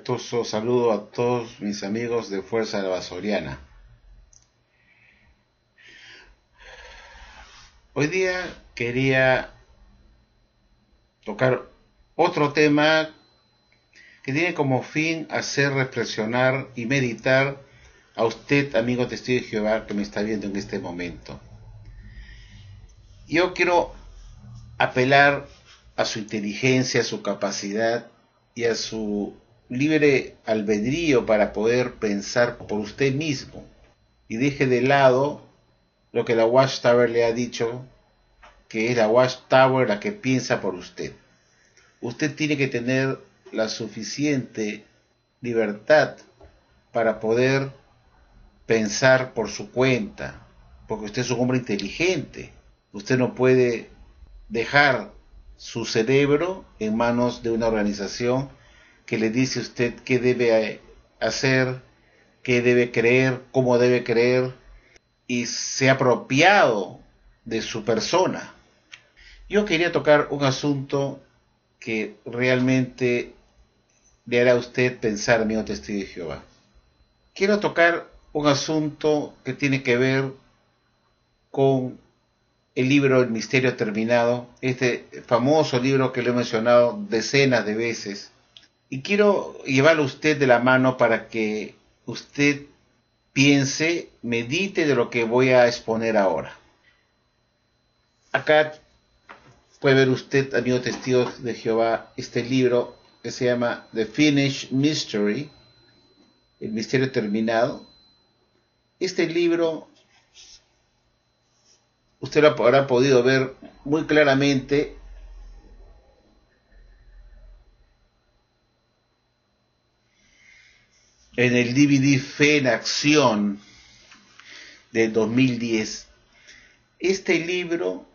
afectuoso saludo a todos mis amigos de Fuerza de la Basoriana. Hoy día quería tocar otro tema que tiene como fin hacer reflexionar y meditar a usted, amigo testigo de Jehová, que me está viendo en este momento. Yo quiero apelar a su inteligencia, a su capacidad y a su libre albedrío para poder pensar por usted mismo y deje de lado lo que la Watchtower le ha dicho, que es la Watchtower la que piensa por usted. Usted tiene que tener la suficiente libertad para poder pensar por su cuenta, porque usted es un hombre inteligente. Usted no puede dejar su cerebro en manos de una organización que le dice a usted qué debe hacer, qué debe creer, cómo debe creer, y se ha apropiado de su persona. Yo quería tocar un asunto que realmente le hará a usted pensar, amigo testigo de Jehová. Quiero tocar un asunto que tiene que ver con el libro El Misterio Terminado, este famoso libro que lo he mencionado decenas de veces, y quiero llevarlo a usted de la mano para que usted piense, medite de lo que voy a exponer ahora. Acá puede ver usted, amigo testigo de Jehová, este libro que se llama The Finished Mystery, El Misterio Terminado. Este libro usted lo habrá podido ver muy claramente en el DVD Fe en Acción del 2010. Este libro,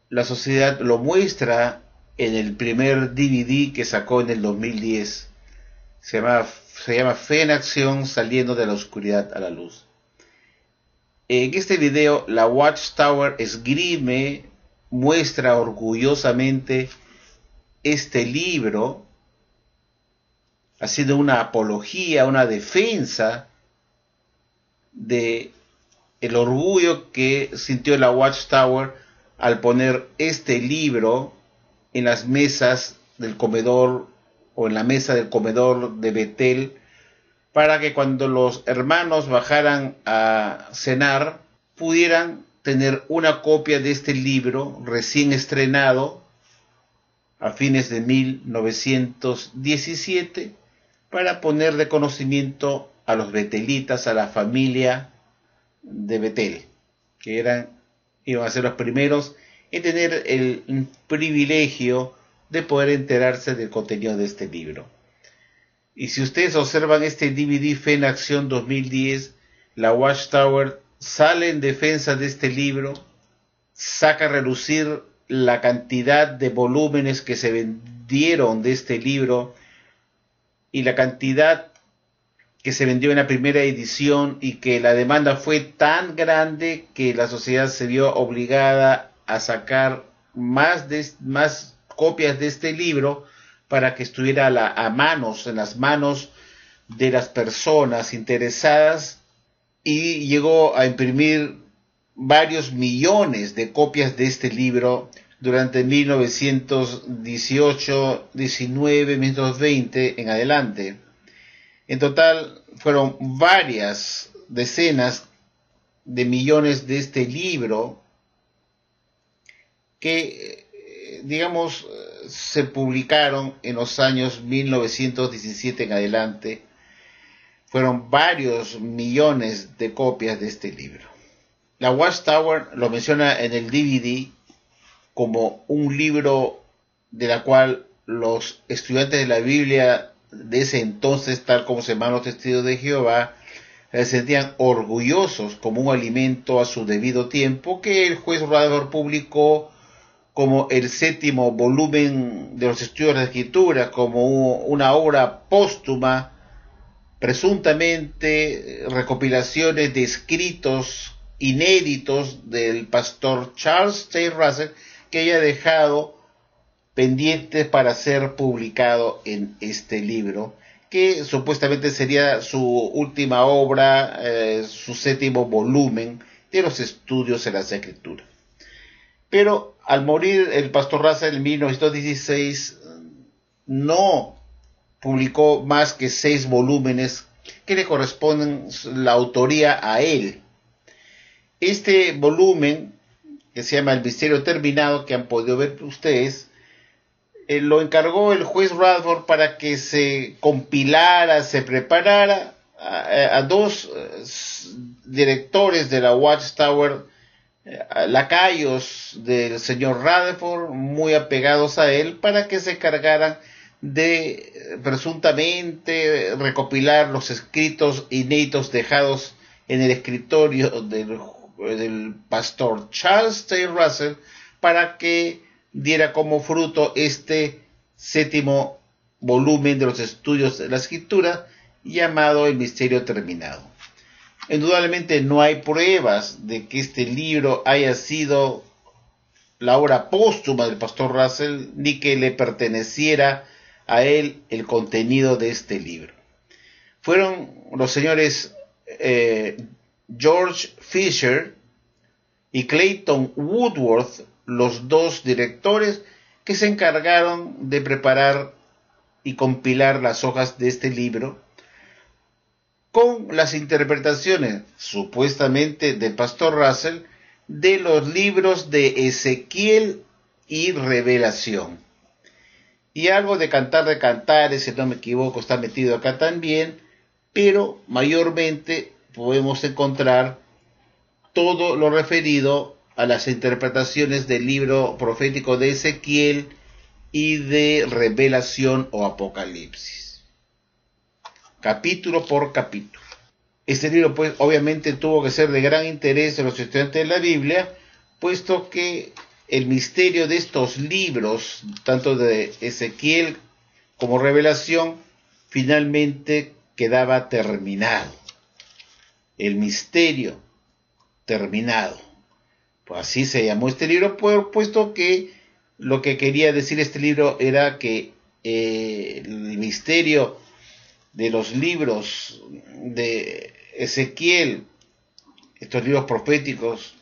la sociedad lo muestra en el primer DVD que sacó en el 2010. Se llama Fe en Acción, saliendo de la oscuridad a la luz. En este video, la Watchtower esgrime, muestra orgullosamente este libro, haciendo una apología, una defensa de el orgullo que sintió la Watchtower al poner este libro en las mesas del comedor o en la mesa del comedor de Betel, para que cuando los hermanos bajaran a cenar pudieran tener una copia de este libro recién estrenado a fines de 1917 para poner de conocimiento a los betelitas, a la familia de Betel, que iban a ser los primeros en tener el privilegio de poder enterarse del contenido de este libro. Y si ustedes observan este DVD Fe en Acción 2010, la Watchtower sale en defensa de este libro, saca a relucir la cantidad de volúmenes que se vendieron de este libro y la cantidad que se vendió en la primera edición, y que la demanda fue tan grande que la sociedad se vio obligada a sacar más copias de este libro para que estuviera en las manos de las personas interesadas, y llegó a imprimir varios millones de copias de este libro durante 1918, 19, 1920 en adelante. En total fueron varias decenas de millones de este libro que, digamos, se publicaron en los años 1917 en adelante. Fueron varios millones de copias de este libro. La Watchtower lo menciona en el DVD como un libro de la cual los estudiantes de la Biblia de ese entonces, tal como se llaman los testigos de Jehová, se sentían orgullosos como un alimento a su debido tiempo, que el juez orador publicó como el séptimo volumen de los estudios de la Escritura, como una obra póstuma, presuntamente recopilaciones de escritos inéditos del pastor Charles Taze Russell, que haya dejado pendientes para ser publicado en este libro, que supuestamente sería su última obra, su séptimo volumen de los estudios de las escrituras. Pero al morir el pastor Russell en 1916, no publicó más que 6 volúmenes que le corresponden la autoría a él. Este volumen, que se llama El Misterio Terminado, que han podido ver ustedes, lo encargó el juez Radford para que se compilara, se preparara a 2 directores de la Watchtower, lacayos del señor Radford, muy apegados a él, para que se encargaran de presuntamente recopilar los escritos inéditos dejados en el escritorio del pastor Charles Taze Russell, para que diera como fruto este séptimo volumen de los estudios de la escritura, llamado El Misterio Terminado. Indudablemente no hay pruebas de que este libro haya sido la obra póstuma del pastor Russell, ni que le perteneciera a él el contenido de este libro. Fueron los señores George Fisher y Clayton Woodworth los 2 directores que se encargaron de preparar y compilar las hojas de este libro, con las interpretaciones supuestamente del pastor Russell de los libros de Ezequiel y Revelación. Y algo de Cantar de Cantares, si no me equivoco, está metido acá también, pero mayormente podemos encontrar todo lo referido a las interpretaciones del libro profético de Ezequiel y de Revelación o Apocalipsis, capítulo por capítulo. Este libro, pues, obviamente tuvo que ser de gran interés de los estudiantes de la Biblia, puesto que el misterio de estos libros, tanto de Ezequiel como Revelación, finalmente quedaba terminado. El misterio terminado. Pues así se llamó este libro, puesto que lo que quería decir este libro era que el misterio de los libros de Ezequiel, estos libros proféticos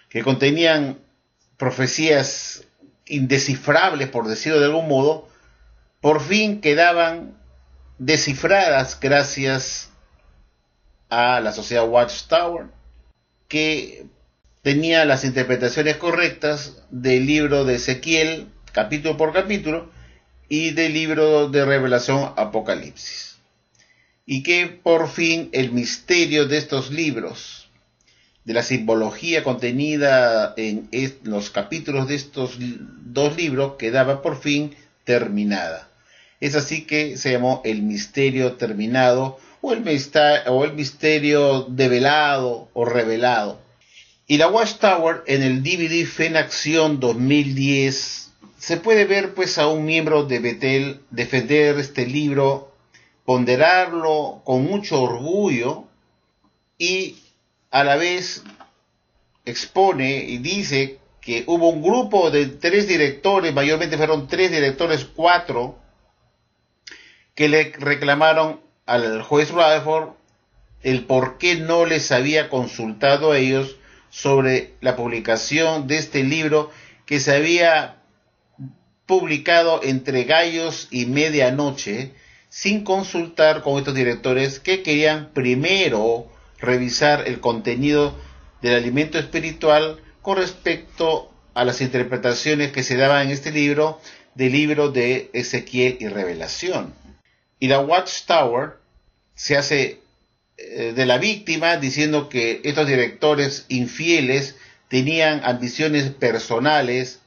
que contenían profecías indescifrables, por decirlo de algún modo, por fin quedaban descifradas gracias a la sociedad Watchtower, que tenía las interpretaciones correctas del libro de Ezequiel, capítulo por capítulo, y del libro de Revelación Apocalipsis. Y que por fin el misterio de estos libros, de la simbología contenida en los capítulos de estos 2 libros, quedaba por fin terminada. Es así que se llamó El Misterio Terminado, o el misterio develado o revelado. Y la Watchtower, en el DVD Fe en Acción 2010, se puede ver pues a un miembro de Bethel defender este libro, ponderarlo con mucho orgullo, y a la vez expone y dice que hubo un grupo de 3 directores, mayormente fueron 3 directores, 4, que le reclamaron al juez Rutherford el por qué no les había consultado a ellos sobre la publicación de este libro, que se había publicado entre gallos y medianoche, sin consultar con estos directores, que querían primero revisar el contenido del alimento espiritual con respecto a las interpretaciones que se daban en este libro, del libro de Ezequiel y Revelación. Y la Watchtower se hace de la víctima, diciendo que estos directores infieles tenían ambiciones personales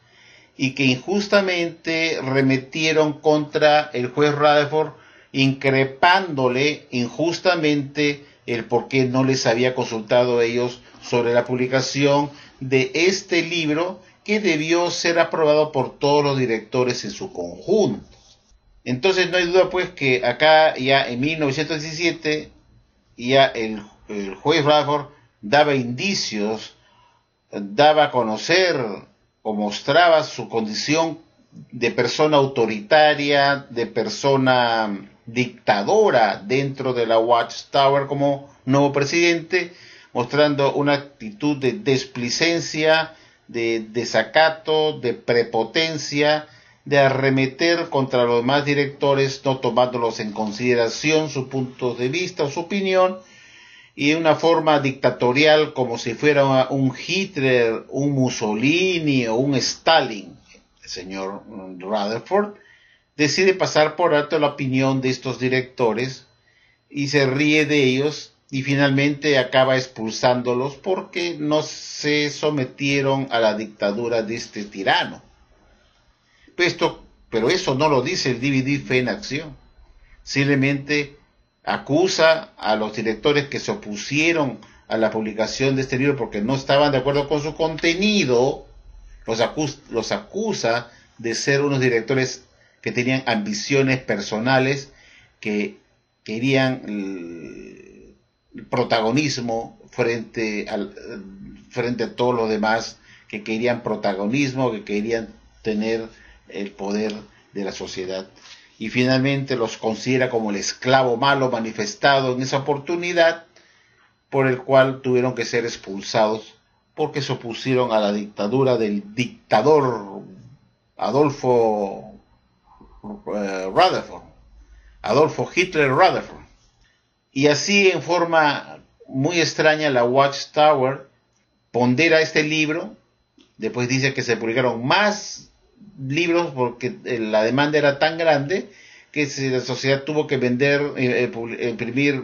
y que injustamente remetieron contra el juez Rutherford, increpándole injustamente el por qué no les había consultado a ellos sobre la publicación de este libro, que debió ser aprobado por todos los directores en su conjunto. Entonces no hay duda pues que acá ya en 1917 ya el juez Rutherford daba indicios, daba a conocer o mostraba su condición de persona autoritaria, de persona dictadora dentro de la Watchtower como nuevo presidente, mostrando una actitud de desplicencia, de desacato, de prepotencia, de arremeter contra los demás directores, no tomándolos en consideración su punto de vista o su opinión, y de una forma dictatorial como si fuera un Hitler, un Mussolini o un Stalin. El señor Rutherford decide pasar por alto la opinión de estos directores y se ríe de ellos y finalmente acaba expulsándolos porque no se sometieron a la dictadura de este tirano. Pero eso no lo dice el DVD Fe en Acción. Simplemente acusa a los directores que se opusieron a la publicación de este libro porque no estaban de acuerdo con su contenido, los acusa de ser unos directores que tenían ambiciones personales, que querían el protagonismo frente a todos los demás, que querían protagonismo, que querían tener el poder de la sociedad. Y finalmente los considera como el esclavo malo manifestado en esa oportunidad, por el cual tuvieron que ser expulsados porque se opusieron a la dictadura del dictador Adolfo Rutherford, Adolfo Hitler Rutherford. Y así, en forma muy extraña, la Watchtower pondera este libro. Después dice que se publicaron más libros porque la demanda era tan grande que la sociedad tuvo que imprimir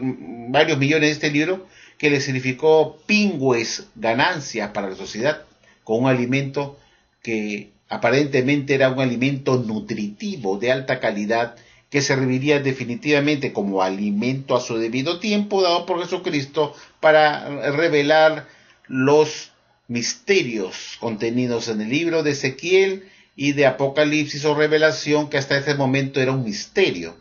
varios millones de este libro, que le significó pingües ganancias para la sociedad, con un alimento que aparentemente era un alimento nutritivo de alta calidad, que serviría definitivamente como alimento a su debido tiempo dado por Jesucristo para revelar los misterios contenidos en el libro de Ezequiel y de Apocalipsis o Revelación, que hasta ese momento era un misterio.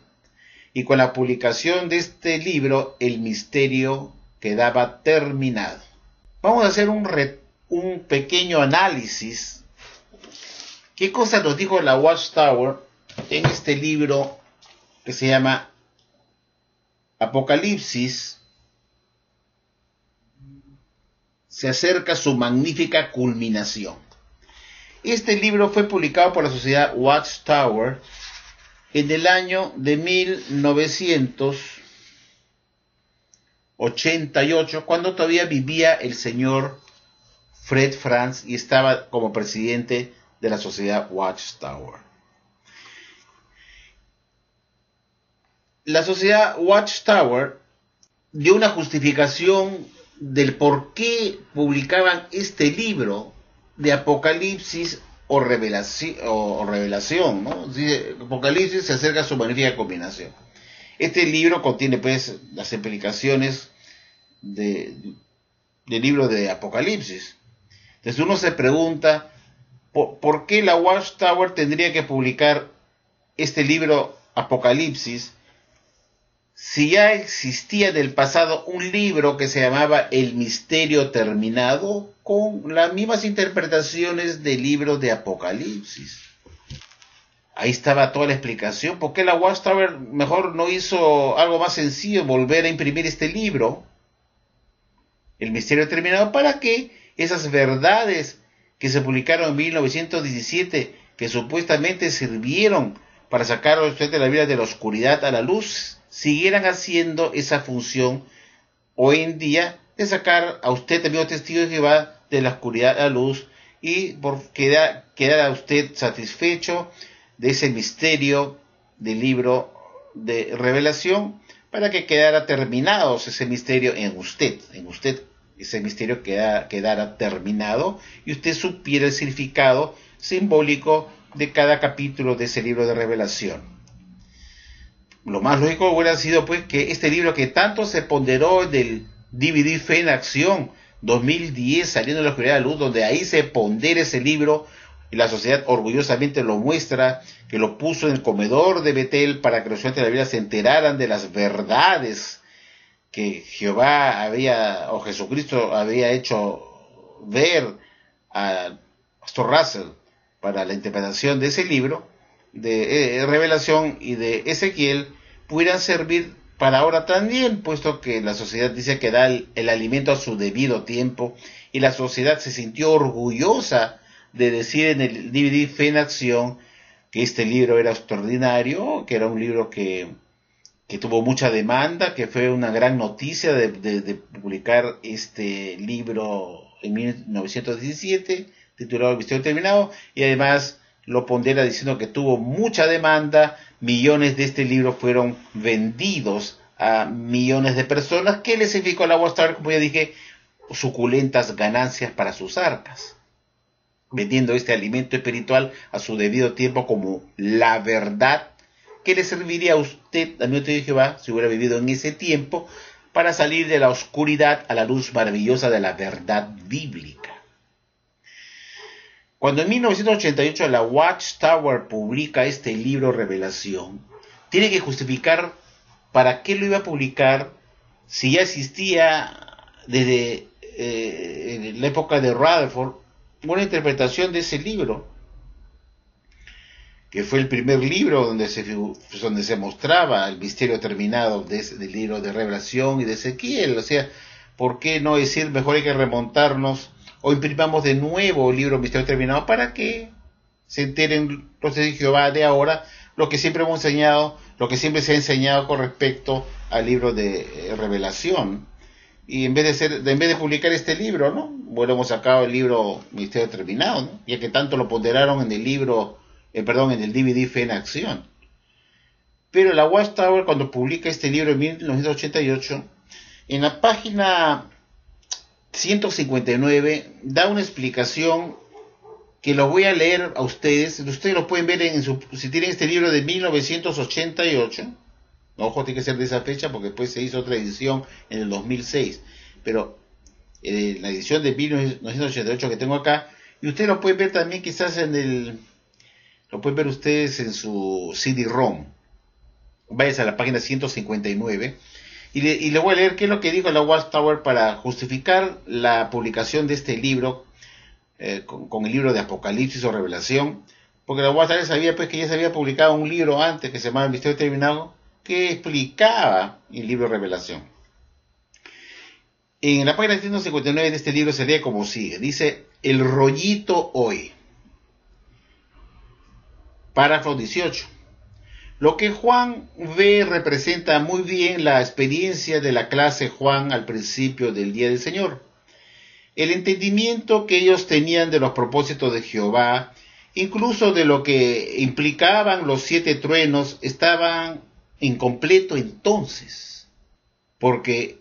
Y con la publicación de este libro, el misterio quedaba terminado. Vamos a hacer un pequeño análisis. ¿Qué cosa nos dijo la Watchtower en este libro que se llama Apocalipsis? Se acerca su magnífica culminación. Este libro fue publicado por la sociedad Watchtower en el año de 1988, cuando todavía vivía el señor Fred Franz y estaba como presidente de la sociedad Watchtower. La sociedad Watchtower dio una justificación del por qué publicaban este libro de Apocalipsis o Revelación, ¿no? Apocalipsis se acerca a su magnífica combinación. Este libro contiene pues las implicaciones del libro de Apocalipsis. Entonces uno se pregunta, ¿por qué la Watchtower tendría que publicar este libro Apocalipsis si ya existía del pasado un libro que se llamaba El Misterio Terminado, con las mismas interpretaciones del libro de Apocalipsis? Ahí estaba toda la explicación. ¿Por qué la Watchtower mejor no hizo algo más sencillo, volver a imprimir este libro, El Misterio Terminado, para que esas verdades que se publicaron en 1917, que supuestamente sirvieron para sacar a usted de la vida de la oscuridad a la luz, siguieran haciendo esa función hoy en día de sacar a usted, amigo testigo de Jehová, de la oscuridad a la luz, y por quedar a usted satisfecho de ese misterio del libro de Revelación, para que quedara terminado ese misterio en usted, ese misterio quedara terminado y usted supiera el significado simbólico de cada capítulo de ese libro de Revelación. Lo más lógico hubiera sido pues que este libro que tanto se ponderó del DVD Fe en Acción 2010, Saliendo de la Oscuridad a la Luz, donde ahí se pondera ese libro y la sociedad orgullosamente lo muestra, que lo puso en el comedor de Betel para que los estudiantes de la Biblia se enteraran de las verdades que Jehová o Jesucristo había hecho ver a Pastor Russell, para la interpretación de ese libro de Revelación y de Ezequiel pudieran servir para ahora también, puesto que la sociedad dice que da el alimento a su debido tiempo, y la sociedad se sintió orgullosa de decir en el DVD Fe en Acción que este libro era extraordinario, que era un libro que tuvo mucha demanda, que fue una gran noticia de publicar este libro en 1917, titulado El Misterio Terminado, y además lo pondera diciendo que tuvo mucha demanda, millones de este libro fueron vendidos a millones de personas, que le significó a la Watchtower, como ya dije, suculentas ganancias para sus arcas, vendiendo este alimento espiritual a su debido tiempo como la verdad que le serviría a usted, amigo de Jehová, si hubiera vivido en ese tiempo, para salir de la oscuridad a la luz maravillosa de la verdad bíblica. Cuando en 1988 la Watchtower publica este libro Revelación, tiene que justificar para qué lo iba a publicar si ya existía desde la época de Rutherford una interpretación de ese libro, que fue el primer libro donde se mostraba el misterio terminado del libro de Revelación y de Ezequiel. O sea, ¿por qué no decir mejor hay que remontarnos o imprimamos de nuevo el libro Misterio Terminado para que se enteren los de Jehová de ahora lo que siempre hemos enseñado, lo que siempre se ha enseñado con respecto al libro de Revelación? Y en vez de publicar este libro, ¿no? Bueno, hemos sacado el libro Misterio Terminado, ¿no? Ya que tanto lo ponderaron en el libro, en el DVD Fe en Acción. Pero la Watchtower, cuando publica este libro en 1988, en la página 159 da una explicación que lo voy a leer a ustedes. Ustedes lo pueden ver si tienen este libro de 1988. Ojo, tiene que ser de esa fecha porque después se hizo otra edición en el 2006. Pero la edición de 1988 que tengo acá, y ustedes lo pueden ver también quizás lo pueden ver ustedes en su CD-ROM. Váyanse a la página 159 y le voy a leer qué es lo que dijo la Watchtower para justificar la publicación de este libro con el libro de Apocalipsis o Revelación, porque la Watchtower sabía pues que ya se había publicado un libro antes que se llamaba El Misterio Terminado, que explicaba el libro de Revelación. En la página 159 de este libro se lee como sigue. Dice: el rollito hoy. Párrafo 18. Lo que Juan ve representa muy bien la experiencia de la clase Juan al principio del día del Señor. El entendimiento que ellos tenían de los propósitos de Jehová, incluso de lo que implicaban los 7 truenos, estaban incompleto entonces, porque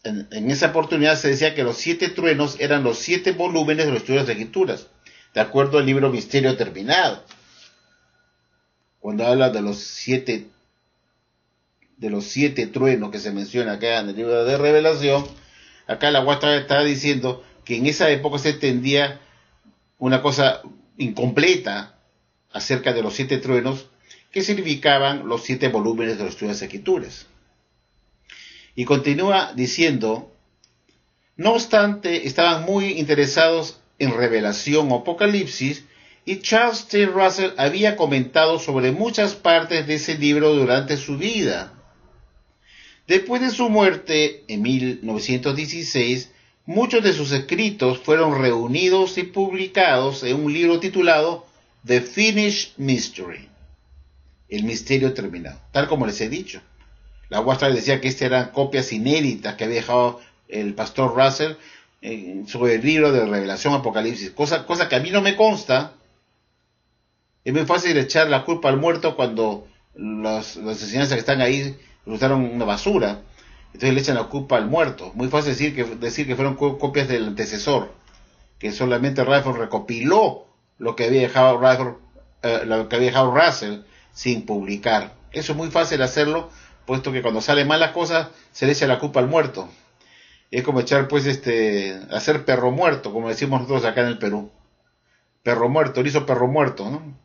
en esa oportunidad se decía que los 7 truenos eran los 7 volúmenes de los estudios de Escrituras, de acuerdo al libro Misterio Terminado. Cuando habla de los siete truenos que se menciona acá en el libro de Revelación, acá la Watchtower está diciendo que en esa época se entendía una cosa incompleta acerca de los 7 truenos, que significaban los 7 volúmenes de los estudios de Escrituras. Y continúa diciendo: no obstante, estaban muy interesados en Revelación o Apocalipsis, y Charles T. Russell había comentado sobre muchas partes de ese libro durante su vida. Después de su muerte, en 1916, muchos de sus escritos fueron reunidos y publicados en un libro titulado The Finished Mystery, el misterio terminado, tal como les he dicho. La Watchtower decía que estas eran copias inéditas que había dejado el pastor Russell sobre el libro de Revelación Apocalipsis, cosa que a mí no me consta. Es muy fácil echar la culpa al muerto cuando las enseñanzas que están ahí resultaron una basura. Entonces le echan la culpa al muerto. Muy fácil decir que fueron copias del antecesor, que solamente Rutherford recopiló lo que había dejado Russell sin publicar. Eso es muy fácil hacerlo, puesto que cuando salen mal las cosas se le echa la culpa al muerto. Es como echar hacer perro muerto, como decimos nosotros acá en el Perú. Perro muerto, lo hizo perro muerto, ¿no?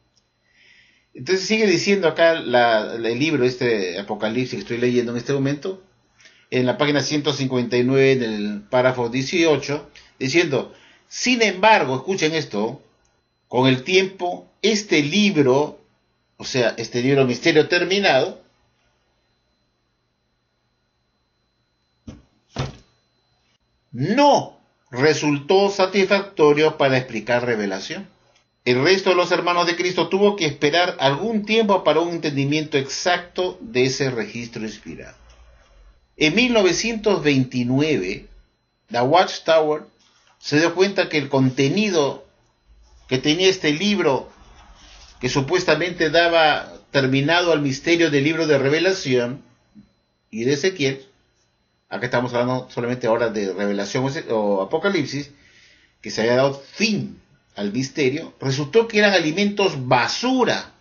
Entonces sigue diciendo acá el libro Apocalipsis que estoy leyendo en este momento, en la página 159, en el párrafo 18, diciendo: sin embargo, escuchen esto, Con el tiempo, este libro, o sea, este libro Misterio Terminado, no resultó satisfactorio para explicar revelación. El resto de los hermanos de Cristo tuvo que esperar algún tiempo para un entendimiento exacto de ese registro inspirado. En 1929, la Watchtower se dio cuenta que el contenido que tenía este libro, que supuestamente daba terminado al misterio del libro de Revelación y de Ezequiel, acá estamos hablando solamente ahora de Revelación o Apocalipsis, que se había dado fin al misterio, resultó que eran alimentos basura.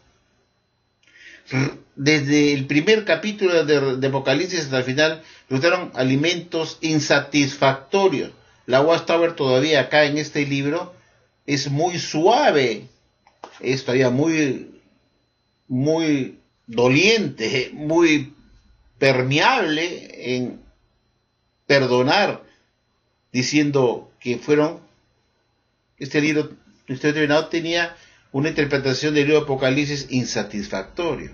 Desde el primer capítulo de Apocalipsis hasta el final, resultaron alimentos insatisfactorios. La Watchtower todavía acá en este libro es muy suave, es todavía muy doliente, muy permeable en perdonar, diciendo que este libro terminado tenía una interpretación del libro de Apocalipsis insatisfactorio.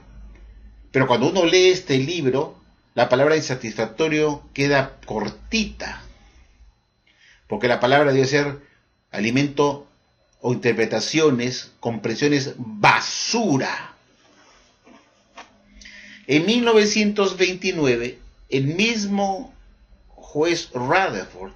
Pero cuando uno lee este libro, la palabra insatisfactorio queda cortita, porque la palabra debe ser alimento o interpretaciones, comprensiones basura. En 1929, el mismo juez Rutherford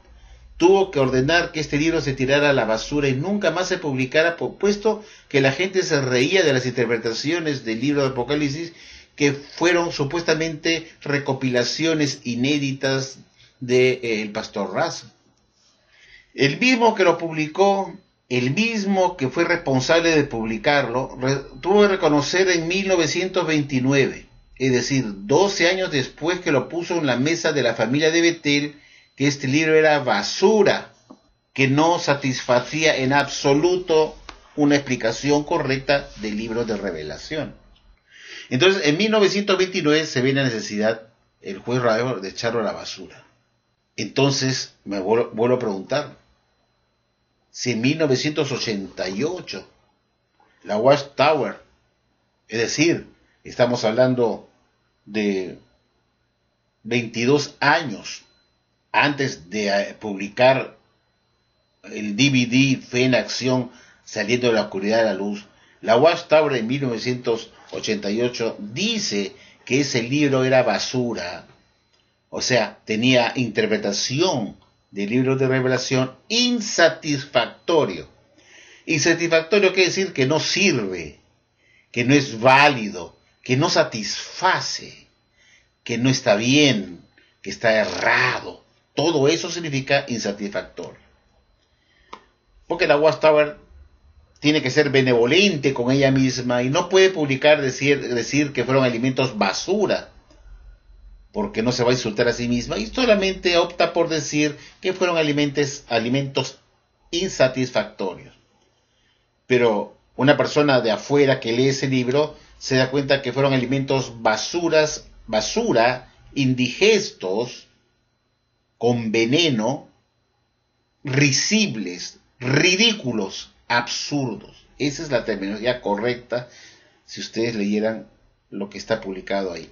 tuvo que ordenar que este libro se tirara a la basura y nunca más se publicara, puesto que la gente se reía de las interpretaciones del libro de Apocalipsis, que fueron supuestamente recopilaciones inéditas del pastor Russell. El mismo que lo publicó, el mismo que fue responsable de publicarlo, tuvo que reconocer en 1929, es decir, 12 años después que lo puso en la mesa de la familia de Betel, que este libro era basura, que no satisfacía en absoluto una explicación correcta del libro de Revelación. Entonces, en 1929 se ve la necesidad, el juez Rutherford, de echarlo a la basura. Entonces, me vuelvo a preguntar, si en 1988 la Watchtower, es decir, estamos hablando de 22 años antes de publicar el DVD Fe en Acción, saliendo de la oscuridad a la luz, la Watchtower en 1988 dice que ese libro era basura, o sea, tenía interpretación del libro de Revelación insatisfactorio. Insatisfactorio quiere decir que no sirve, que no es válido, que no satisface, que no está bien, que está errado. Todo eso significa insatisfactorio. Porque la Watchtower tiene que ser benevolente con ella misma y no puede publicar, decir que fueron alimentos basura, porque no se va a insultar a sí misma, y solamente opta por decir que fueron alimentos insatisfactorios. Pero una persona de afuera que lee ese libro se da cuenta que fueron alimentos basura, indigestos, con veneno, risibles, ridículos, absurdos. Esa es la terminología correcta si ustedes leyeran lo que está publicado ahí.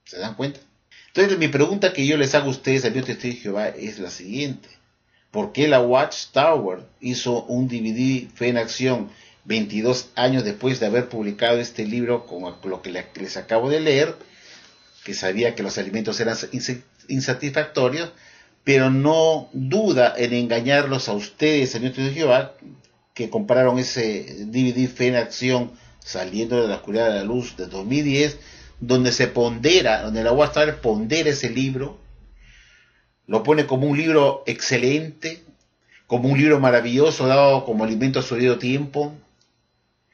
¿Se dan cuenta? Entonces mi pregunta que yo les hago a ustedes, amigos testigos de Jehová, es la siguiente. ¿Por qué la Watchtower hizo un DVD Fe en Acción 22 años después de haber publicado este libro con lo que les acabo de leer, que sabía que los alimentos eran insatisfactorios, pero no duda en engañarlos a ustedes, amigos testigos de Jehová, que compraron ese DVD Fe en Acción saliendo de la oscuridad a la luz de 2010, donde la Watchtower pondera ese libro, lo pone como un libro excelente, como un libro maravilloso dado como alimento a su debido tiempo,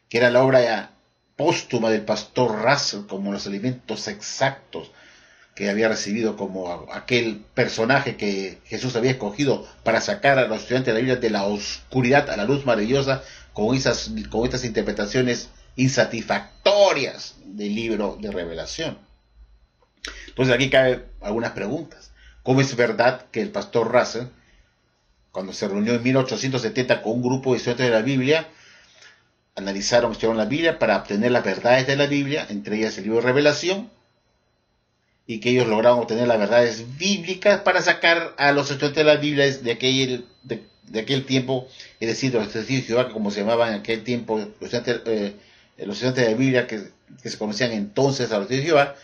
que era la obra póstuma del pastor Russell, como los alimentos exactos que había recibido como aquel personaje que Jesús había escogido para sacar a los estudiantes de la Biblia de la oscuridad a la luz maravillosa, con estas interpretaciones insatisfactorias del libro de Revelación. Entonces aquí caben algunas preguntas. ¿Cómo es verdad que el pastor Russell, cuando se reunió en 1870 con un grupo de estudiantes de la Biblia, analizaron, estudiaron la Biblia para obtener las verdades de la Biblia, entre ellas el libro de Revelación, y que ellos lograron obtener las verdades bíblicas para sacar a los estudiantes de la Biblia de aquel tiempo, es decir, los testigos de Jehová, como se llamaban en aquel tiempo, los estudiantes de la Biblia que se conocían entonces a los testigos de Jehová,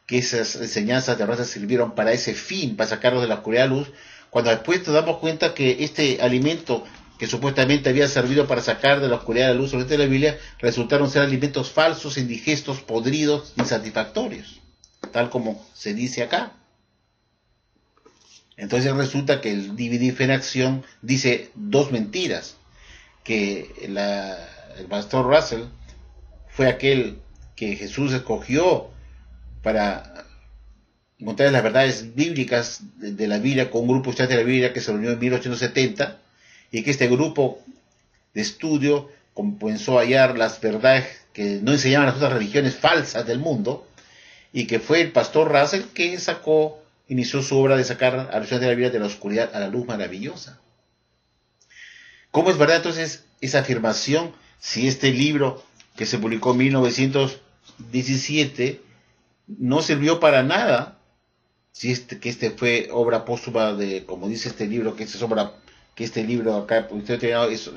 que esas enseñanzas de raza sirvieron para ese fin, para sacarlos de la oscuridad a la luz, cuando después nos damos cuenta que este alimento que supuestamente había servido para sacar de la oscuridad a la luz de la Biblia, resultaron ser alimentos falsos, indigestos, podridos, insatisfactorios, tal como se dice acá. Entonces resulta que el DVD Fe en Acción dice dos mentiras, que el pastor Russell fue aquel que Jesús escogió para encontrar las verdades bíblicas de la Biblia con un grupo de estudiantes de la Biblia que se reunió en 1870, y que este grupo de estudio comenzó a hallar las verdades que no enseñaban las otras religiones falsas del mundo, y que fue el pastor Russell que inició su obra de sacar a los estudiantes de la Biblia de la oscuridad a la luz maravillosa. ¿Cómo es verdad entonces esa afirmación si este libro que se publicó en 1917 no sirvió para nada? Si este fue obra póstuma de, como dice este libro, que este libro acá, usted tiene es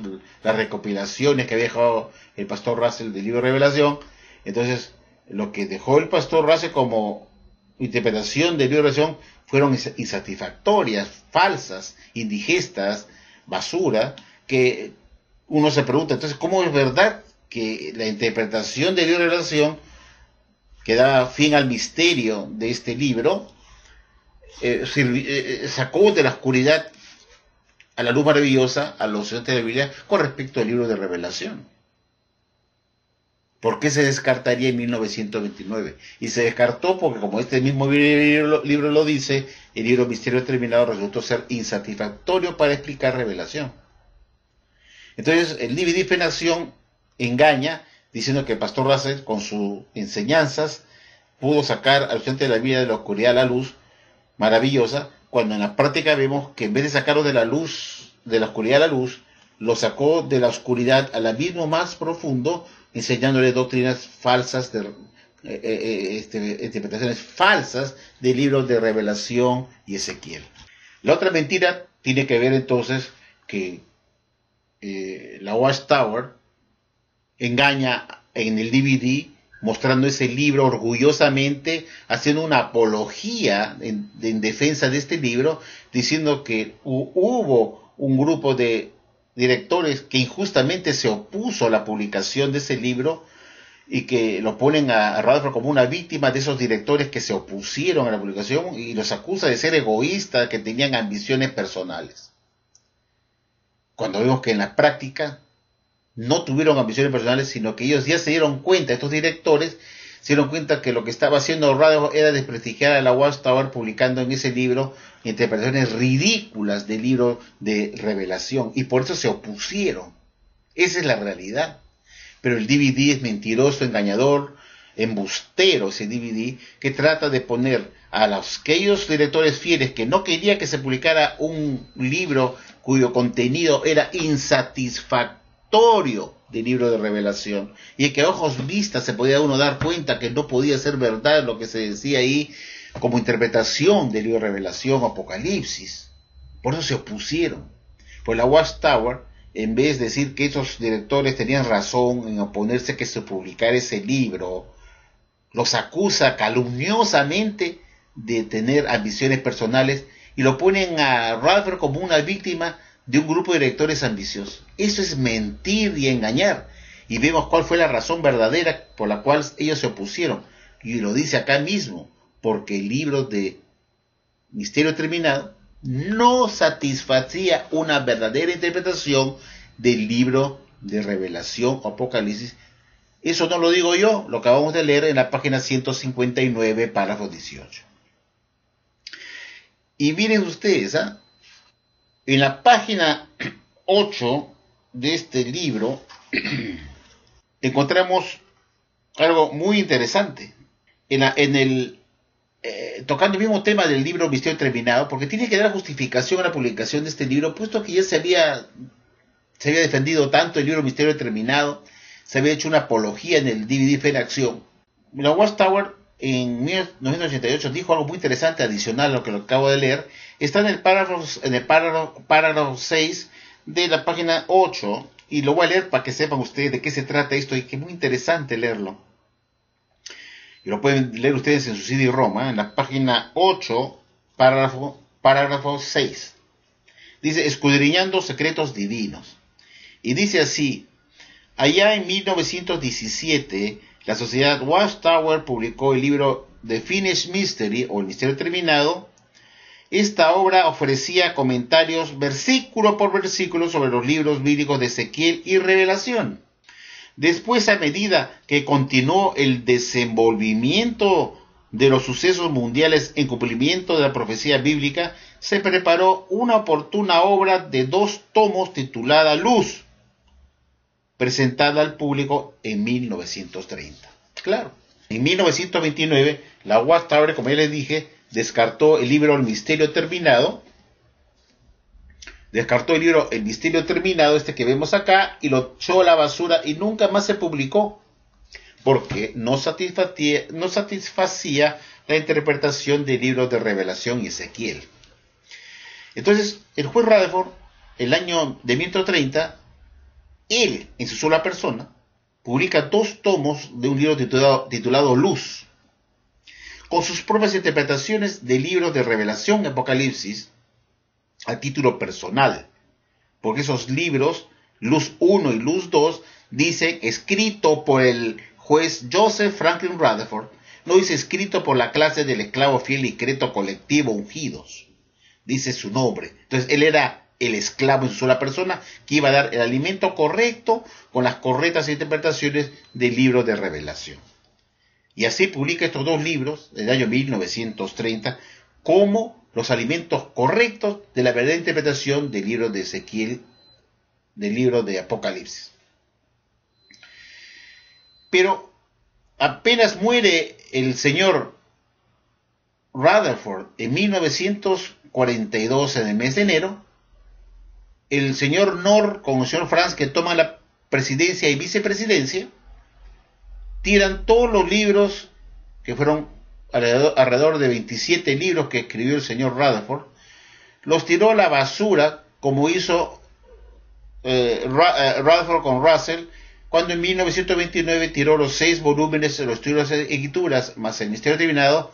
las recopilaciones que había dejado el pastor Russell del libro de Revelación. Entonces, lo que dejó el pastor Russell como interpretación del libro de Revelación fueron insatisfactorias, falsas, indigestas, basura, que uno se pregunta, entonces, ¿cómo es verdad que la interpretación del libro de Revelación, que da fin al misterio de este libro, sacó de la oscuridad a la luz maravillosa a los estudiantes de la Biblia con respecto al libro de Revelación? ¿Por qué se descartaría en 1929? Y se descartó porque, como este mismo libro lo dice, el libro Misterio Determinado resultó ser insatisfactorio para explicar Revelación. Entonces, el DVD Fe en Acción engaña diciendo que el pastor Russell, con sus enseñanzas, pudo sacar a los estudiantes de la Biblia de la oscuridad a la luz maravillosa, cuando en la práctica vemos que en vez de sacarlo de la luz, de la oscuridad a la luz, lo sacó de la oscuridad al abismo más profundo, enseñándole doctrinas falsas, interpretaciones falsas de libros de Revelación y Ezequiel. La otra mentira tiene que ver entonces que la Watchtower engaña en el DVD, mostrando ese libro orgullosamente, haciendo una apología en defensa de este libro, diciendo que hubo un grupo de directores que injustamente se opuso a la publicación de ese libro, y que lo ponen a Rutherford como una víctima de esos directores que se opusieron a la publicación, y los acusa de ser egoístas, que tenían ambiciones personales. Cuando vemos que en la práctica no tuvieron ambiciones personales, sino que ellos ya se dieron cuenta, estos directores se dieron cuenta que lo que estaba haciendo Rutherford era desprestigiar a la Watchtower, publicando en ese libro interpretaciones ridículas del libro de Revelación, y por eso se opusieron. Esa es la realidad. Pero el DVD es mentiroso, engañador, embustero, ese DVD, que trata de poner a aquellos directores fieles que no querían que se publicara un libro cuyo contenido era insatisfactorio del libro de Revelación, y que a ojos vistas se podía uno dar cuenta que no podía ser verdad lo que se decía ahí como interpretación del libro de Revelación o Apocalipsis. Por eso se opusieron. Pues la Watchtower, en vez de decir que esos directores tenían razón en oponerse a que se publicara ese libro, los acusa calumniosamente de tener ambiciones personales, y lo ponen a Rutherford como una víctima de un grupo de directores ambiciosos. Eso es mentir y engañar. Y vemos cuál fue la razón verdadera por la cual ellos se opusieron. Y lo dice acá mismo, porque el libro de Misterio Terminado no satisfacía una verdadera interpretación del libro de Revelación o Apocalipsis. Eso no lo digo yo, lo acabamos de leer en la página 159, párrafo 18. Y miren ustedes, en la página 8 de este libro encontramos algo muy interesante. Tocando el mismo tema del libro Misterio Terminado, porque tiene que dar justificación a la publicación de este libro, puesto que ya se había defendido tanto el libro Misterio Terminado, se había hecho una apología en el DVD Fe en Acción. La Watchtower en 1988 dijo algo muy interesante adicional a lo que lo acabo de leer. Está en el párrafo 6 de la página 8, y lo voy a leer para que sepan ustedes de qué se trata esto, y que es muy interesante leerlo. Y lo pueden leer ustedes en su CD-ROM, en la página 8, párrafo 6. Dice, escudriñando secretos divinos. Y dice así: allá en 1917, la sociedad Watchtower publicó el libro The Finished Mystery, o El Misterio Terminado. Esta obra ofrecía comentarios versículo por versículo sobre los libros bíblicos de Ezequiel y Revelación. Después, a medida que continuó el desenvolvimiento de los sucesos mundiales en cumplimiento de la profecía bíblica, se preparó una oportuna obra de 2 tomos titulada Luz, presentada al público en 1930. Claro, en 1929, la Watchtower, como ya les dije, descartó el libro El Misterio Terminado, este que vemos acá, y lo echó a la basura y nunca más se publicó, porque no satisfacía la interpretación del libro de Revelación y Ezequiel. Entonces, el juez Rutherford, el año de 1930, él, en su sola persona, publica 2 tomos de un libro titulado Luz, con sus propias interpretaciones del libro de Revelación y Apocalipsis, a título personal, porque esos libros, Luz 1 y Luz 2, dicen escrito por el juez Joseph Franklin Rutherford, no dice escrito por la clase del esclavo fiel y creto colectivo ungidos, dice su nombre. Entonces él era el esclavo en su sola persona, que iba a dar el alimento correcto con las correctas interpretaciones del libro de Revelación. Y así publica estos 2 libros del año 1930 como los alimentos correctos de la verdadera interpretación del libro de Ezequiel, del libro de Apocalipsis. Pero apenas muere el señor Rutherford en 1942, en el mes de enero, el señor Knorr con el señor Franz, que toman la presidencia y vicepresidencia, tiran todos los libros, que fueron alrededor de 27 libros que escribió el señor Rutherford, los tiró a la basura, como hizo Rutherford con Russell, cuando en 1929 tiró los 6 volúmenes de los estudios de escrituras más el Misterio Terminado,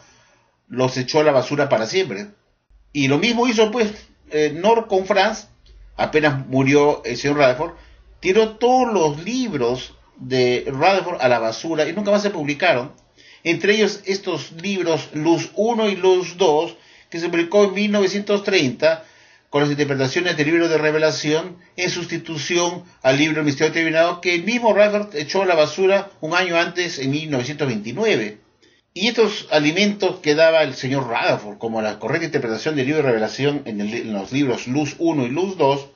los echó a la basura para siempre. Y lo mismo hizo pues Knorr con Franz. Apenas murió el señor Rutherford, tiró todos los libros de Rutherford a la basura y nunca más se publicaron. Entre ellos estos libros Luz 1 y Luz 2, que se publicó en 1930 con las interpretaciones del libro de Revelación, en sustitución al libro El Misterio Terminado, que el mismo Rutherford echó a la basura un año antes, en 1929. Y estos alimentos que daba el señor Rutherford como la correcta interpretación del libro de Revelación en los libros Luz 1 y Luz 2,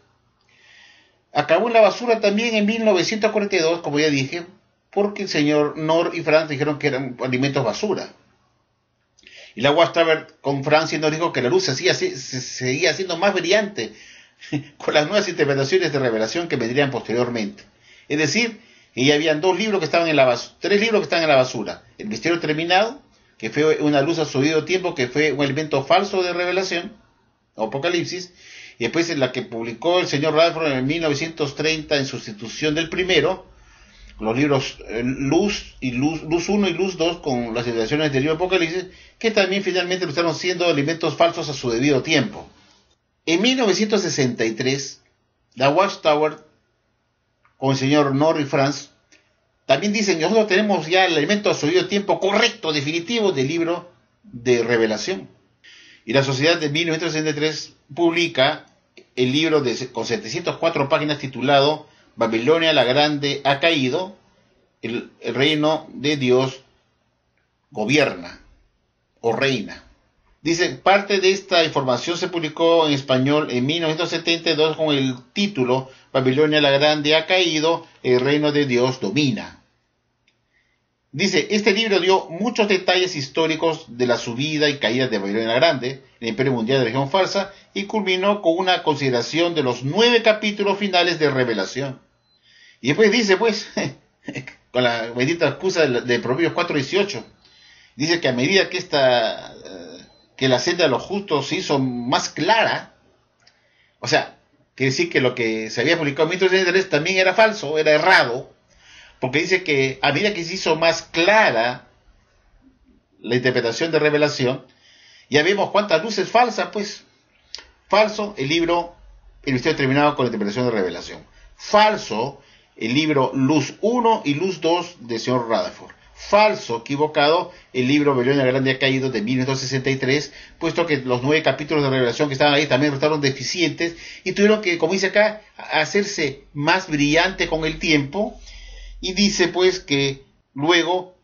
acabó en la basura también en 1942, como ya dije, porque el señor Knorr y Franz dijeron que eran alimentos basura. Y la Watchtower con Franz y Knorr dijo que la luz se seguía haciendo más brillante con las nuevas interpretaciones de Revelación que vendrían posteriormente. Es decir, que ya habían 3 libros que estaban en la basura. El Misterio Terminado, que fue una luz a su debido tiempo, que fue un elemento falso de Revelación, Apocalipsis, y después en la que publicó el señor Rutherford en 1930 en sustitución del primero, los libros Luz 1 y Luz 2 con las interpretaciones del libro Apocalipsis, que también finalmente estaban siendo elementos falsos a su debido tiempo. En 1963, la Watchtower, con el señor Knorr y Franz, también dicen que nosotros tenemos ya el elemento a su debido tiempo correcto, definitivo del libro de Revelación. Y la sociedad de 1963 publica el libro con 704 páginas titulado Babilonia la Grande ha caído, el reino de Dios gobierna o reina. Dice, parte de esta información se publicó en español en 1972 con el título Babilonia la Grande ha caído, el reino de Dios domina. Dice, este libro dio muchos detalles históricos de la subida y caída de Babilonia la Grande, el imperio mundial de religión falsa, y culminó con una consideración de los 9 capítulos finales de Revelación. Y después dice, pues, con la bendita excusa de Proverbios 4:18. Dice que a medida que que la senda de los justos se hizo más clara, o sea, quiere decir que lo que se había publicado en 1933 también era falso, era errado, porque dice que a medida que se hizo más clara la interpretación de revelación, ya vemos cuántas luces falsas, pues. Falso el libro El misterio terminado con la interpretación de revelación. Falso el libro Luz 1 y Luz 2 del señor Rutherford. Falso, equivocado, el libro Babilonia Grande ha caído de 1963, puesto que los 9 capítulos de revelación que estaban ahí también resultaron deficientes y tuvieron que, como dice acá, hacerse más brillante con el tiempo. Y dice pues que luego,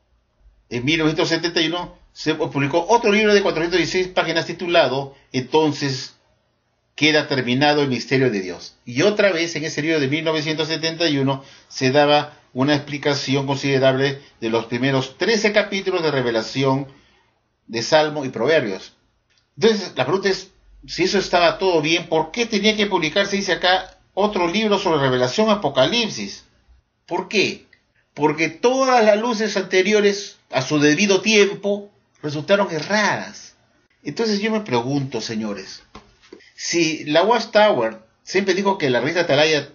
en 1971, se publicó otro libro de 416 páginas titulado Entonces queda terminado el misterio de Dios. Y otra vez en ese libro de 1971 se daba una explicación considerable de los primeros 13 capítulos de revelación de Salmo y Proverbios. Entonces la pregunta es, si eso estaba todo bien, ¿por qué tenía que publicarse, dice acá, otro libro sobre revelación Apocalipsis? ¿Por qué? Porque todas las luces anteriores a su debido tiempo resultaron erradas. Entonces yo me pregunto, señores, si la Watchtower siempre dijo que la revista Atalaya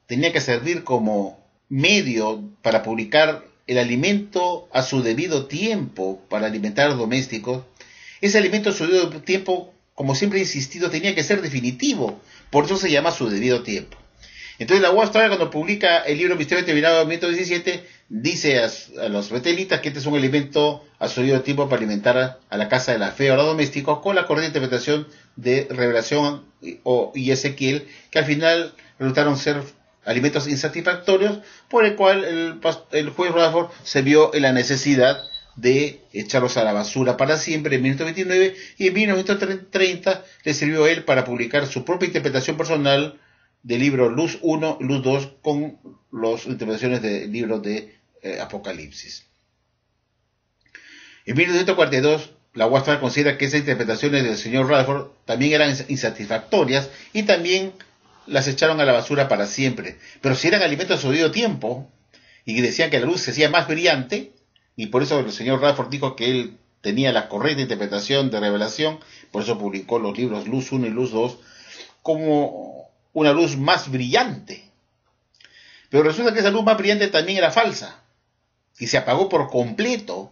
tenía que servir como medio para publicar el alimento a su debido tiempo para alimentar a los domésticos, ese alimento a su debido tiempo, como siempre he insistido, tenía que ser definitivo, por eso se llama a su debido tiempo. Entonces la Watchtower, cuando publica el libro Misterio Terminado de 1917, dice a los betelitas que este es un alimento a su debido tiempo para alimentar a la casa de la fe o a los domésticos, con la correcta interpretación de Revelación y Ezequiel, que al final resultaron ser alimentos insatisfactorios, por el cual el juez Rutherford se vio en la necesidad de echarlos a la basura para siempre en 1929, y en 1930 le sirvió a él para publicar su propia interpretación personal del libro Luz 1 y Luz 2 con las interpretaciones del libro de Apocalipsis. En 1942 la Watchtower considera que esas interpretaciones del señor Rutherford también eran insatisfactorias y también las echaron a la basura para siempre. Pero si eran alimentos a su debido tiempo y decían que la luz se hacía más brillante, y por eso el señor Rutherford dijo que él tenía la correcta interpretación de revelación, por eso publicó los libros Luz 1 y Luz 2 como una luz más brillante. Pero resulta que esa luz más brillante también era falsa y se apagó por completo.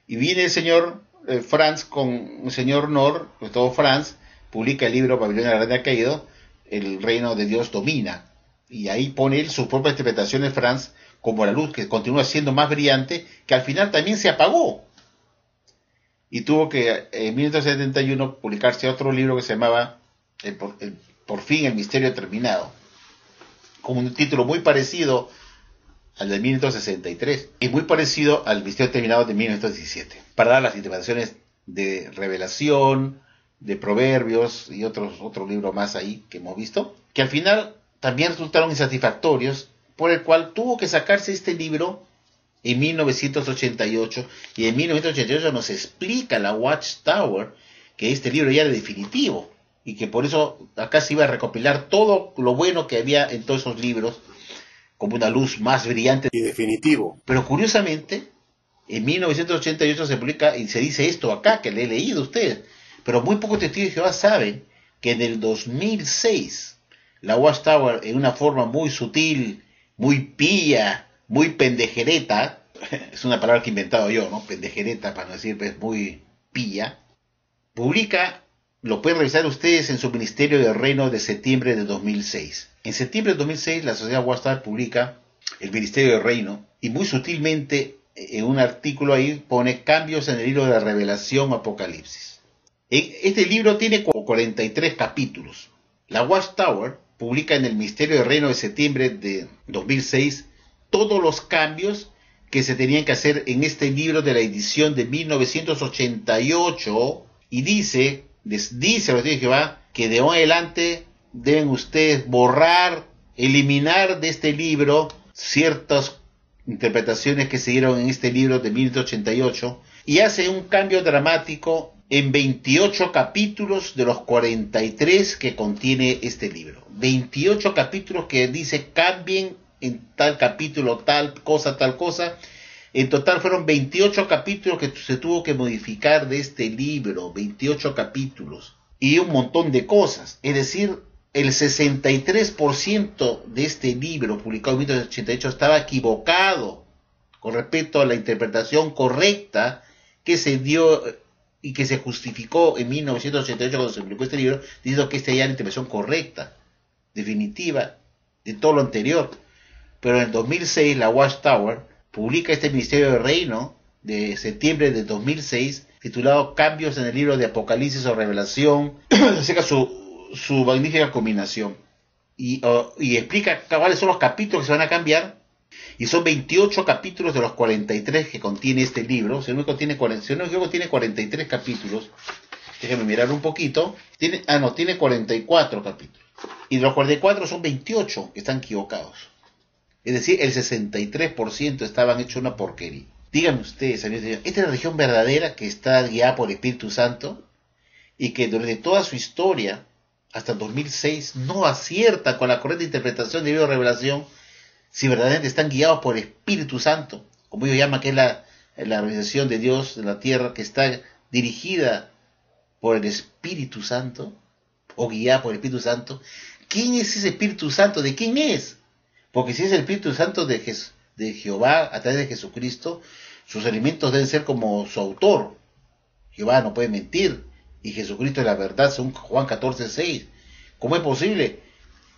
Y viene el señor Franz con el señor Nord, pues todo Franz, publica el libro Babilonia Grande ha caído, el reino de Dios domina. Y ahí pone él su propia interpretación de Franz como la luz que continúa siendo más brillante, que al final también se apagó. Y tuvo que en 1971 publicarse otro libro que se llamaba Por fin el misterio terminado, con un título muy parecido al de 1963 y muy parecido al misterio terminado de 1917, para dar las interpretaciones de Revelación, de Proverbios y otro libro más ahí que hemos visto, que al final también resultaron insatisfactorios, por el cual tuvo que sacarse este libro en 1988, y en 1988 nos explica la Watchtower que este libro ya era definitivo, y que por eso acá se iba a recopilar todo lo bueno que había en todos esos libros, como una luz más brillante y definitivo. Pero curiosamente, en 1988 se publica y se dice esto acá, que le he leído a ustedes, pero muy pocos testigos de Jehová saben que en el 2006, la Watchtower, en una forma muy sutil, muy pía, muy pendejereta, es una palabra que he inventado yo, ¿no? Pendejereta, para no decir, pues, muy pía, publica, lo pueden revisar ustedes en su Ministerio del Reino de septiembre de 2006. En septiembre de 2006, la Sociedad Watchtower publica el Ministerio del Reino, y muy sutilmente, en un artículo ahí, pone cambios en el libro de la Revelación Apocalipsis. Este libro tiene 43 capítulos. La Watchtower publica en el Ministerio del Reino de septiembre de 2006 todos los cambios que se tenían que hacer en este libro de la edición de 1988, y dice a los testigos de Jehová que de hoy en adelante deben ustedes borrar, eliminar de este libro ciertas interpretaciones que se dieron en este libro de 1988, y hace un cambio dramático en 28 capítulos de los 43 que contiene este libro. 28 capítulos que dice cambien en tal capítulo, tal cosa. En total fueron 28 capítulos que se tuvo que modificar de este libro, 28 capítulos, y un montón de cosas. Es decir, el 63% de este libro, publicado en 1988, estaba equivocado con respecto a la interpretación correcta que se dio y que se justificó en 1988 cuando se publicó este libro, diciendo que esta ya era la interpretación correcta, definitiva, de todo lo anterior. Pero en el 2006 la Watchtower publica este Ministerio del Reino de septiembre de 2006, titulado Cambios en el libro de Apocalipsis o Revelación, acerca su magnífica combinación. Y explica cuáles son los capítulos que se van a cambiar. Y son 28 capítulos de los 43 que contiene este libro. Si no contiene 43 capítulos. Déjenme mirar un poquito. Tiene 44 capítulos. Y de los 44 son 28 que están equivocados. Es decir, el 63% estaban hechos una porquería. Díganme ustedes, amigos, ¿esta es la religión verdadera que está guiada por el Espíritu Santo? Y que durante toda su historia, hasta el 2006, no acierta con la correcta interpretación de libro de revelación, si verdaderamente están guiados por el Espíritu Santo, como ellos llaman, que es la organización de Dios de la tierra, que está dirigida por el Espíritu Santo, o guiada por el Espíritu Santo. ¿Quién es ese Espíritu Santo? ¿De quién es? Porque si es el Espíritu Santo de Jehová, a través de Jesucristo, sus alimentos deben ser como su autor. Jehová no puede mentir, y Jesucristo es la verdad, según Juan 14:6. ¿Cómo es posible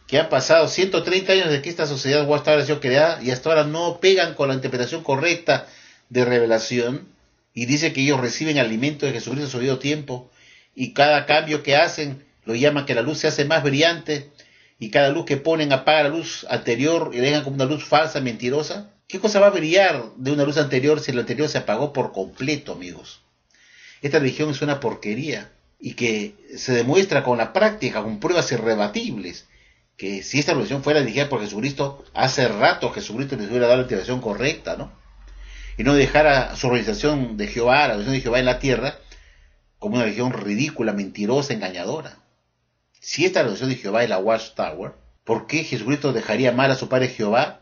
que han pasado 130 años desde que esta sociedad Watchtower ha sido creada y hasta ahora no pegan con la interpretación correcta de revelación? Y dice que ellos reciben alimento de Jesucristo en su debido tiempo, y cada cambio que hacen lo llaman que la luz se hace más brillante, y cada luz que ponen apaga la luz anterior y la dejan como una luz falsa, mentirosa. ¿Qué cosa va a brillar de una luz anterior si la anterior se apagó por completo, amigos? Esta religión es una porquería, y que se demuestra con la práctica, con pruebas irrebatibles, que si esta religión fuera dirigida por Jesucristo, hace rato Jesucristo les hubiera dado la interpretación correcta, ¿no? Y no dejara su organización de Jehová, la organización de Jehová en la tierra, como una religión ridícula, mentirosa, engañadora. Si esta religión de Jehová es la Watchtower, ¿por qué Jesucristo dejaría mal a su padre Jehová,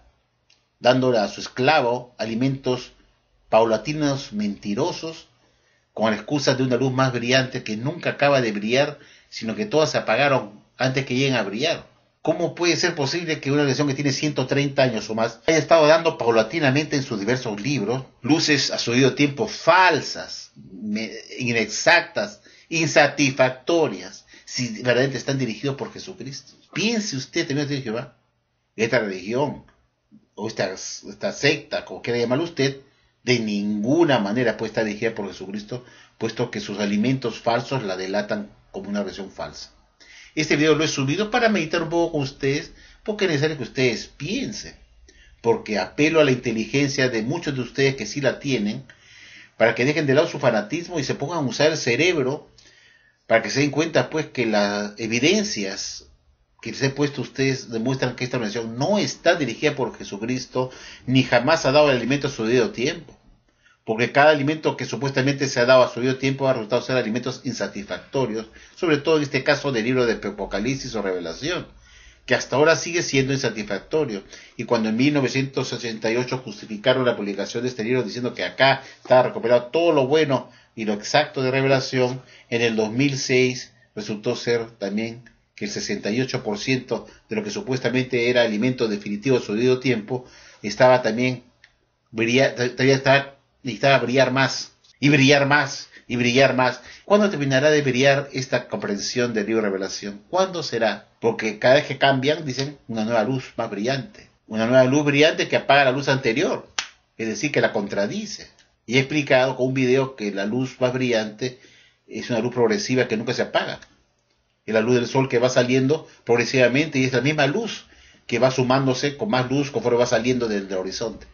dándole a su esclavo alimentos paulatinos, mentirosos, con la excusa de una luz más brillante que nunca acaba de brillar, sino que todas se apagaron antes que lleguen a brillar? ¿Cómo puede ser posible que una religión que tiene 130 años o más haya estado dando paulatinamente en sus diversos libros luces a su debido tiempo falsas, inexactas, insatisfactorias, si verdaderamente están dirigidos por Jesucristo? Piense usted, también de Jehová, esta religión o esta secta, como quiera llamarlo usted, de ninguna manera puede estar dirigida por Jesucristo, puesto que sus alimentos falsos la delatan como una religión falsa. Este video lo he subido para meditar un poco con ustedes, porque es necesario que ustedes piensen, porque apelo a la inteligencia de muchos de ustedes que sí la tienen, para que dejen de lado su fanatismo y se pongan a usar el cerebro, para que se den cuenta pues que las evidencias que les he puesto a ustedes demuestran que esta organización no está dirigida por Jesucristo, ni jamás ha dado el alimento a su debido tiempo. Porque cada alimento que supuestamente se ha dado a su debido tiempo ha resultado ser alimentos insatisfactorios, sobre todo en este caso del libro de Apocalipsis o Revelación, que hasta ahora sigue siendo insatisfactorio. Y cuando en 1988 justificaron la publicación de este libro diciendo que acá estaba recuperado todo lo bueno y lo exacto de Revelación, en el 2006 resultó ser también que el 68% de lo que supuestamente era alimento definitivo a su debido tiempo estaba también necesitaba brillar más, y brillar más, y brillar más. ¿Cuándo terminará de brillar esta comprensión del libro de Revelación? ¿Cuándo será? Porque cada vez que cambian, dicen una nueva luz más brillante. Una nueva luz brillante que apaga la luz anterior. Es decir, que la contradice. Y he explicado con un video que la luz más brillante es una luz progresiva que nunca se apaga. Es la luz del sol que va saliendo progresivamente y es la misma luz que va sumándose con más luz conforme va saliendo del horizonte.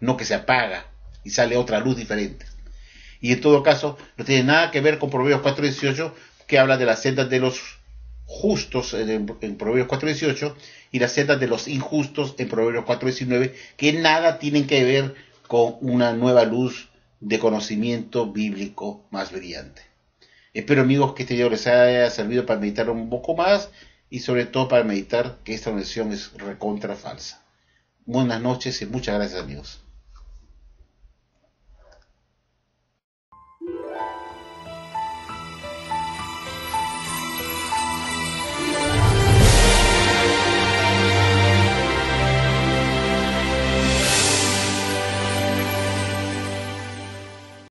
No que se apaga y sale otra luz diferente. Y en todo caso, no tiene nada que ver con Proverbios 4:18, que habla de las sendas de los justos en Proverbios 4:18 y las sendas de los injustos en Proverbios 4:19, que nada tienen que ver con una nueva luz de conocimiento bíblico más brillante. Espero, amigos, que este video les haya servido para meditar un poco más y sobre todo para meditar que esta oración es recontra falsa. Buenas noches y muchas gracias, amigos.